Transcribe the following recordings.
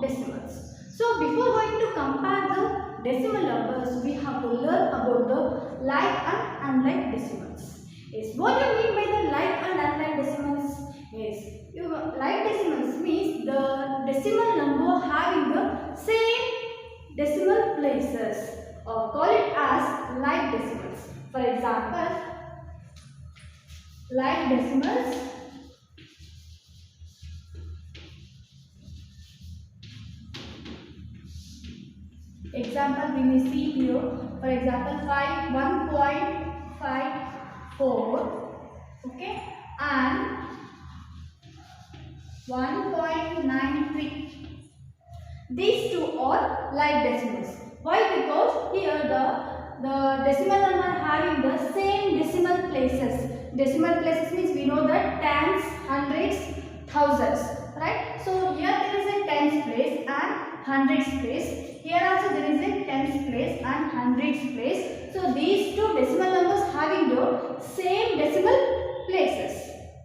decimals. So before going to compare the decimal numbers, we have to learn about the like and unlike decimals. Yes, what do you mean by the like and unlike decimals? Yes, like decimals means the decimal number having the same decimal places, or call it as like decimals. For example, like decimals example we may see here. For example, 1.54, okay, and 1.93. These two are like decimals. Why? Because here the decimal number having the same decimal places. Decimal places means we know that tens, hundreds, thousands, right? So here there is a tens place and hundreds place. Here also there is a tens place and hundreds place. So these two decimal numbers having the same decimal places.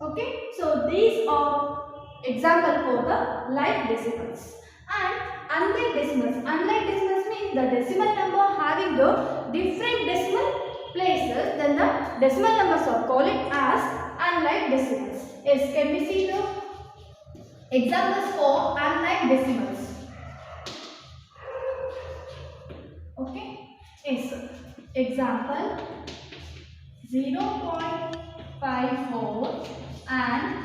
Okay. So these are example for the like decimals. And unlike decimals. Unlike decimals means the decimal number having the different decimal places, then the decimal numbers are called as unlike decimals. Yes, can we see the examples for unlike decimals? Okay. Yes. Example 0.54 and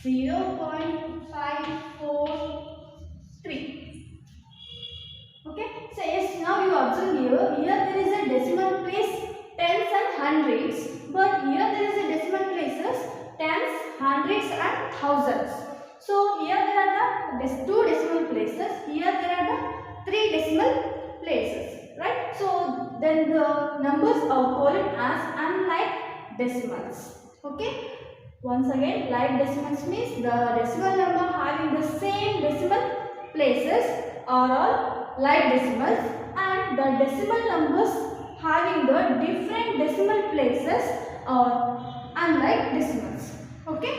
0.543. Okay, so yes, now you observe here there is a decimal place tens and hundreds, but here there is a decimal places tens, hundreds and thousands. So here there are the two decimal places, here there are the three decimal places, right? So then the numbers are called as unlike decimals. Okay. Once again, like decimals means the decimal number having the same decimal places are all like decimals, and the decimal numbers having the different decimal places are unlike decimals. Okay.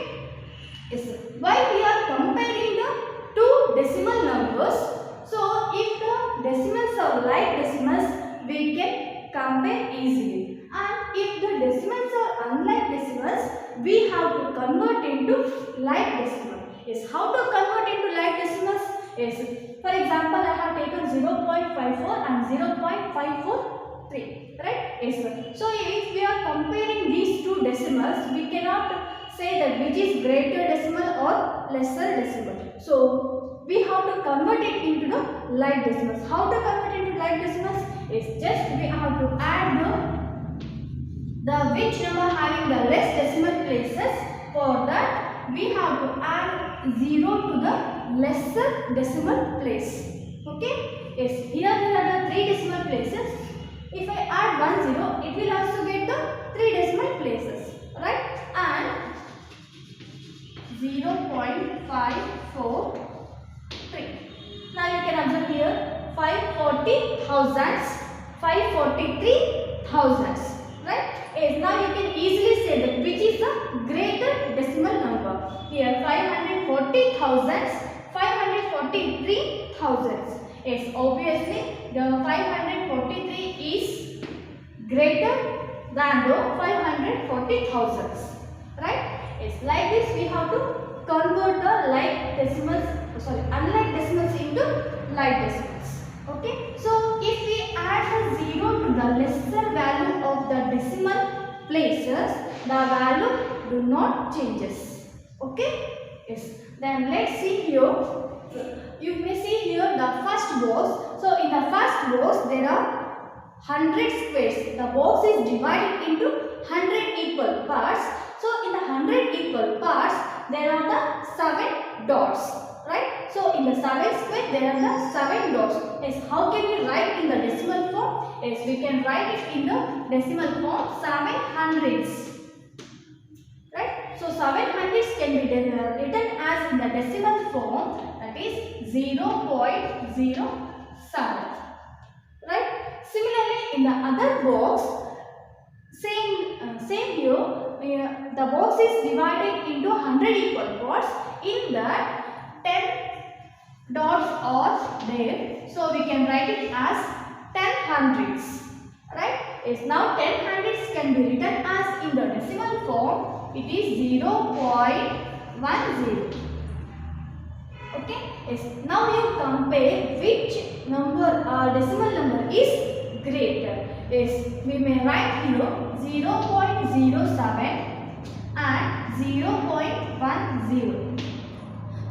Yes. Why we are comparing the two decimal numbers? So if the decimals are like decimals, we can compare easily, and if the decimals are unlike decimals, we have to convert into like decimal. Yes, how to convert into like decimals? Yes, for example, I have taken 0.54 and 0.543, right? Yes, so if we are comparing these two decimals, we cannot say that which is greater decimal or lesser decimal. So we have to convert it into the like decimals. How to convert into like decimals? Is just we have to add the which number having the less decimal places. For that we have to add 0 to the lesser decimal place. Okay. Yes, here there are the 3 decimal places. If I add 1 0, it will also get the 3 decimal places, right? And 0.543. Now you can observe here 540 thousands, 543 thousands, right? Yes, now you can easily say that which is the greater decimal number. Here 540 thousands, 543 thousands. Yes, obviously the 543 is greater than the 540 thousands, right? Yes, like this we have to convert the unlike decimals into like decimals. Okay, so if we add a 0 to the lesser value of the decimal places, the value do not changes. Okay. Yes, then let's see here. You may see here the first box. So in the first box there are 100 squares. The box is divided into 100 equal parts. So in the 100 equal parts there are the 7 dots, right? So in the 7 square there are the 7 dots. Yes, how can we write in the decimal form? Yes, we can write it in the decimal form 7 hundreds. Right? So 7 hundreds can be written as in the decimal form, that is 0.07. Right? Similarly, in the other box, same here, the box is divided into 100 equal parts. In that 10 dots are there. So we can write it as 10 hundredths. Right? Yes, now 10 hundredths can be written as in the decimal form. It is 0.10. Okay? Yes, now you compare which number or decimal number is greater. Yes, we may write here 0.07 and 0.10.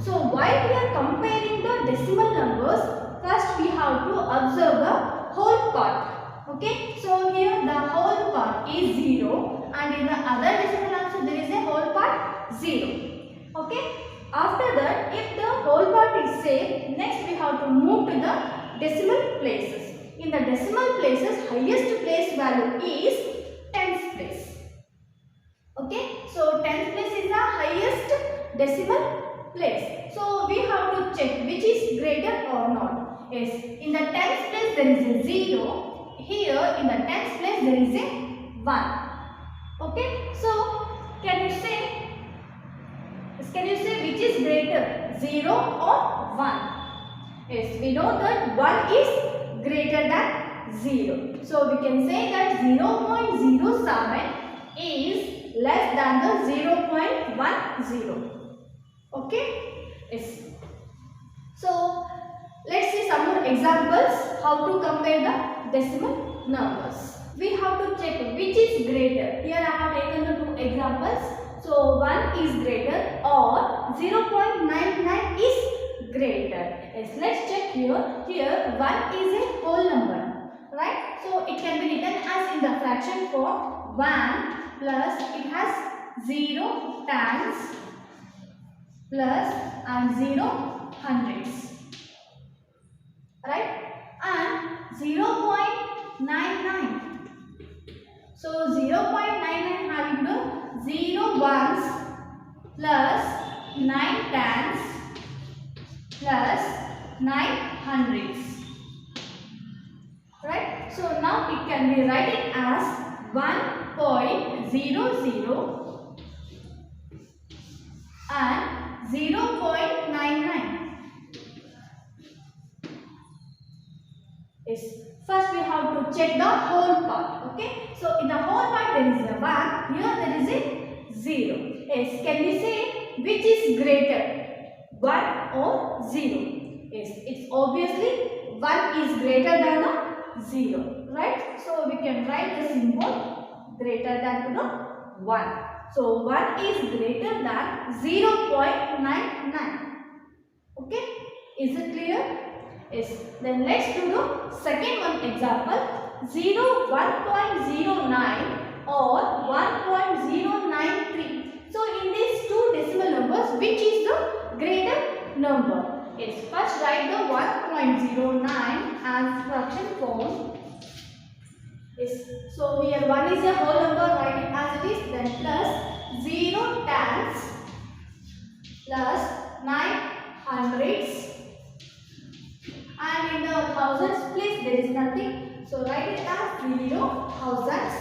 So while we are comparing the decimal numbers, first we have to observe the whole part. Okay, so here the whole part is 0 and in the other decimal also there is a whole part 0. Okay, after that if the whole part is same, next we have to move to the decimal places. In the decimal places, highest place value is tens place. Okay, so tens place is the highest decimal place. So we have to check which is greater or not. Yes, in the tens place there is a 0. Here in the tens place there is a 1. Okay, so can you say which is greater, 0 or 1? Yes, we know that 1 is greater than 0. So we can say that 0.07 is less than the 0.10. Okay? Yes. So let's see some more examples how to compare the decimal numbers. We have to check which is greater. Here I have taken the two examples. So 1 is greater or 0.99 is greater. Yes, let's check here. Here 1 is a whole number. Right? So it can be written as in the fraction form 1 plus it has 0 tens plus and 0 hundredths. Right? And 0.99. So 0.99 having the 0 ones plus 9 tens plus 9 hundredths. Right? So now it can be written as 1.00 and 0.99. Yes. First we have to check the whole part. Okay. So in the whole part there is a 1. Here there is a 0. Yes. Can we say which is greater, 1 or 0? Yes. It's obviously 1 is greater than a 0. Right. So we can write the symbol greater than to the 1. So 1 is greater than 0.99. Okay. Is it clear? Yes. Then let's do the second one example. 1.09 or 1.093. So in these two decimal numbers, which is the greater number? Yes. First write the 1.09 as fraction form. Yes. So here 1 is a whole number, write it as it is. Then plus 0 tens plus 9 hundredths. And in the thousands place there is nothing. So write it as 0 thousands.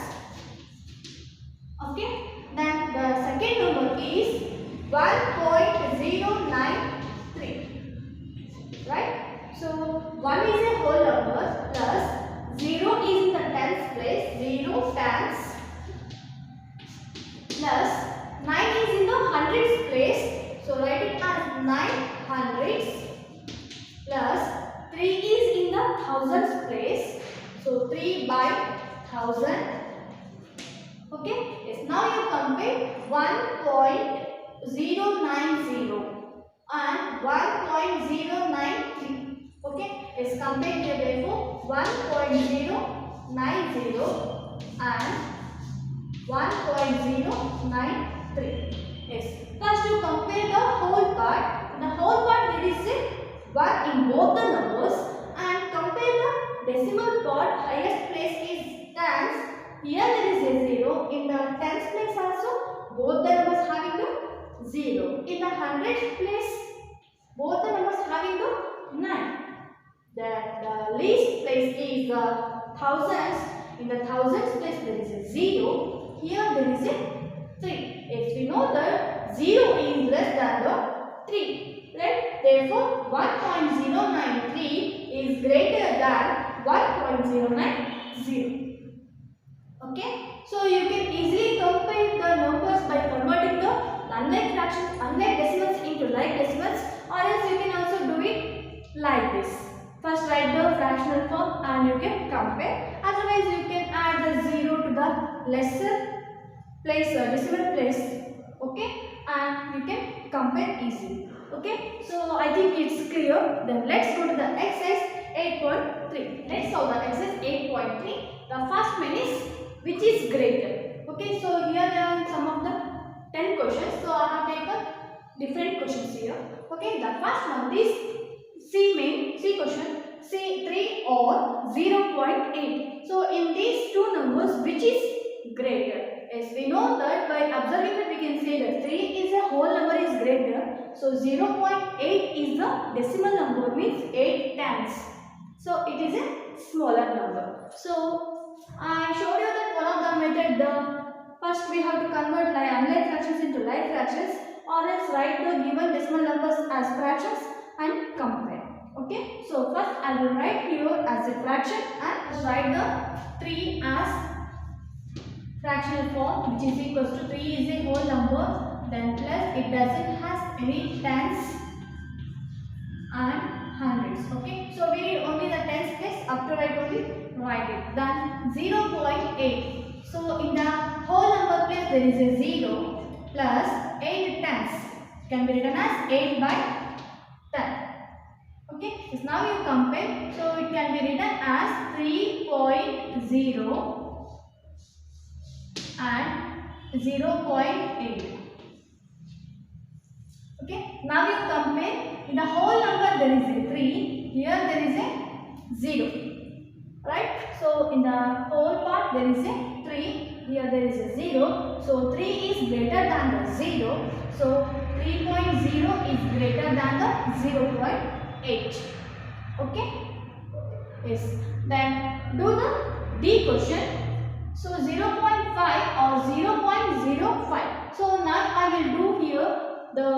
Okay. Then the second number is 1.093. Right. So 1 is a whole number plus 0 is in the tens place. 0 tens plus 9 is in the hundreds place. So write it as 9 hundredths plus 3 is in the thousands place. So 3 by 1000. Okay. Yes. Now you compare 1.090 and 1.093. Okay. Yes. Compare here therefore 1.090 and 1.093. Yes. First you compare the whole part. In the whole part there is a 1 in both the numbers and compare the decimal part. Highest place is tens. Here there is a 0. In the tens place also both the numbers having the 0. In the hundredths place both the numbers having the 9. Then the least place is the thousands. In the thousands place there is a 0. Here there is a 3. Yes, we know that 0 is less than the 3. Right? Therefore, 1.093 is greater than 1.090. Okay, so you can easily compare the numbers by converting the unlike fractions, unlike decimals into like decimals, or else you can also do it like this. First write the fractional form and you can compare. Otherwise you can add the 0 to the lesser place, decimal place. Okay, and you can compare easily. Okay, so I think it's clear. Then let's go to the exercise 8.3. Let's solve the exercise 8.3. The first one is which is greater. Okay, so here there are some of the 10 questions. So I have taken different questions here. Okay, the first one is C question, C3 or 0.8. So in these two numbers, which is greater? Yes, we know that by observing that we can say that 3 is a whole number is greater. So 0.8 is the decimal number, means 8 tens. So it is a smaller number. So I showed you that one of the method, first we have to convert unlike fractions into like fractions, or else write the given decimal numbers as fractions and compare. Okay, so first I will write here as a fraction and write the 3 as fractional form, which is equals to 3 is a whole number, then plus it doesn't has any tens and hundreds. Okay, so we need only the tens place, up to right only write it. Then 0.8. So in the whole number place there is a 0 plus 8 tens, can be written as 8 by 10. Okay, so now you compare, so it can be written as 3.0 and 0.8. Okay, now you compare, in the whole number there is a 3, here there is a 0, right? So in the whole part there is a 3, here there is a 0, so 3 is greater than the 0, so 3.0 is greater than the 0.8. Okay, yes, then do the D question. So 0.5 or 0.05. So now I will do here the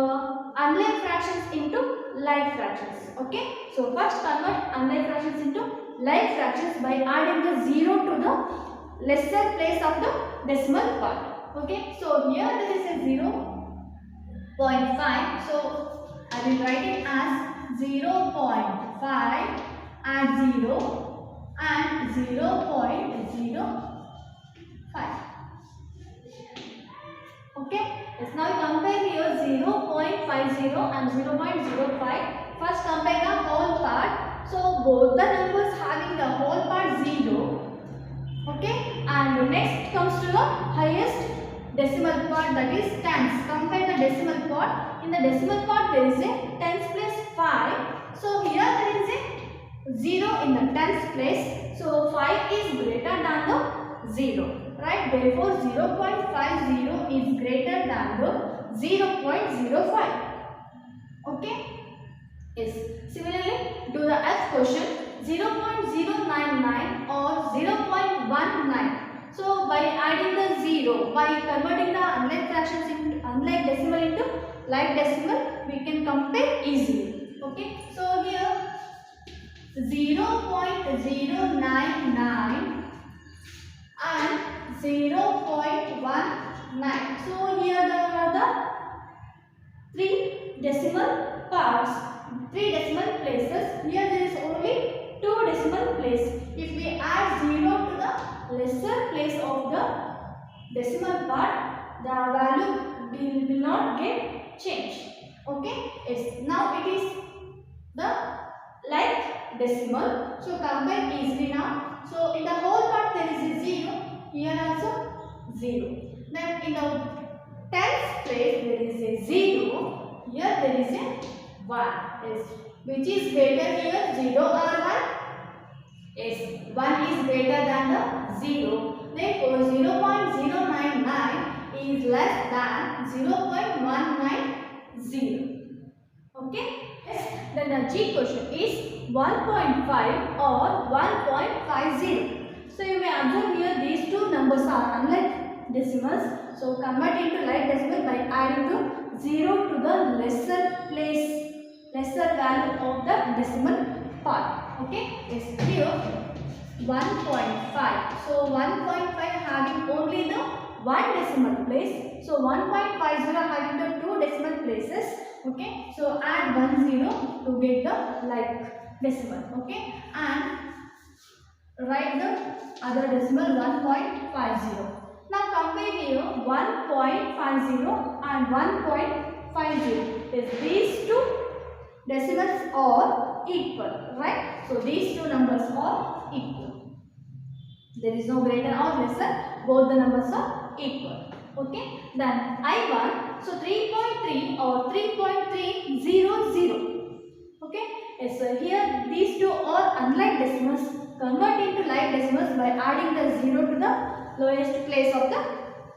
unlike fractions into like fractions. Okay, so first convert unlike fractions into like fractions by adding the 0 to the lesser place of the decimal part. Okay, so here there is a 0.5, so I will write it as 0.5 and 0 and 0.05. Okay, let's now compare here 0.50 and 0.05. First compare the whole part. So both the numbers having the whole part 0. Okay, and next comes to the highest decimal part, that is tens. Compare the decimal part. In the decimal part there is a tens place 5. So here there is a 0 in the tens place. So 5 is greater than the 0. Right? Therefore 0.50 is greater than the 0.05. Okay? Yes. Similarly, do the F question, 0.099 or 0.19. So by adding the 0, by converting the unlike fractions into unlike decimal into like decimal, we can compare easily. Okay? So here 0.099 and 0.19. So here there are the 3 decimal parts, 3 decimal places. Here there is only 2 decimal places. If we add 0 to the lesser place of the decimal part, the value will not get changed. Okay? Yes. Now it is the like decimal. So compare easily now. So in the whole part there is a 0. Here also 0. Then in the tens place there is a 0. Here there is a 1. Yes. Which is greater here, 0 or 1? Yes. 1 is greater than the 0. Therefore 0.099 is less than 0.190. Okay. Yes. Then the G question is 1.5 or 1.50. So you may observe here these two numbers are unlike decimals. So convert into like decimal by adding the 0 to the lesser place, lesser value of the decimal part. Okay, yes, here 1.5. So 1.5 having only the one decimal place. So 1.50 having the two decimal places. Okay, so add 10 to get the like decimal. Okay, and write the other decimal 1.50. Now compare here 1.50 and 1.50. Is these two decimals are equal, right? So these two numbers are equal. There is no greater or lesser. Both the numbers are equal. Okay. Then I1. So 3.3 or 3.300. Okay. Yes, so here these two are unlike decimals. Convert into like decimals by adding the 0 to the lowest place of the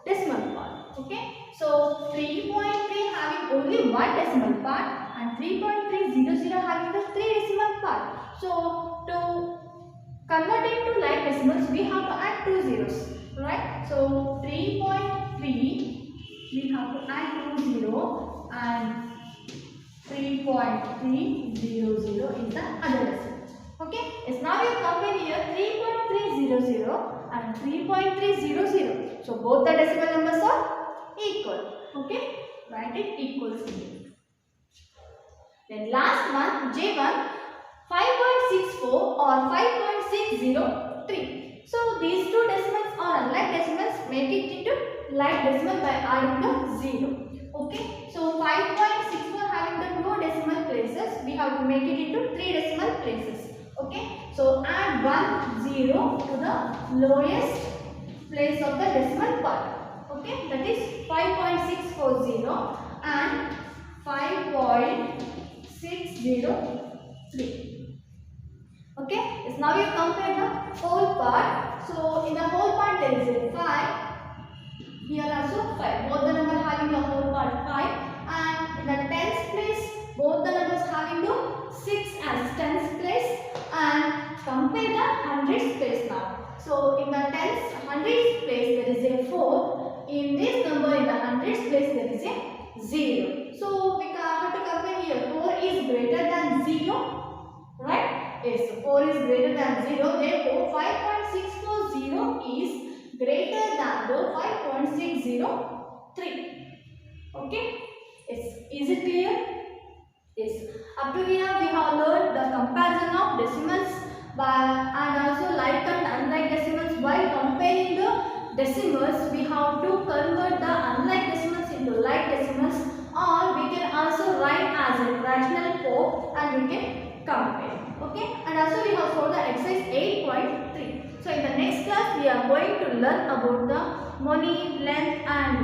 decimal part. Okay. So 3.3 having only one decimal part and 3.300 having the three decimal part. So to convert it to like decimals, we have to add two zeros, right? So 3.3 we have to add 2 0 and 3.300 is the other decimal. Okay, yes, now you compare here 3.300 and 3.300. So both the decimal numbers are equal. Okay, write it equals here. Then last one, J1, 5.64 or 5.603. So these two decimals are unlike decimals. Make it into like decimal by adding the 0. Okay, so 5.64 having the two decimal places, we have to make it into three decimal places. Okay, so add 10 to the lowest place of the decimal part. Okay, that is 5.640 and 5.603. Okay, yes, now you compare the whole part. So in the whole part there is a 5. Here also 5. Both the numbers having the whole part 5. And in the tens place, both the numbers having the 6 as tens place. And compare the hundreds place now. So in the tens hundreds place there is a 4. In this number in the hundreds place there is a 0. So we have to compare here. 4 is greater than 0, right? Yes, 4 is greater than 0. Therefore 5.640 is greater than the 5.603. Okay? Yes. Is it clear? Yes. Up to here we have learned the comparison of decimals and also like and unlike decimals. While comparing the decimals, we have to convert the unlike decimals into like decimals, or we can also write as a rational form and we can compare. Okay, and also we have for the exercise 8.3. So in the next class we are going to learn about the money, length and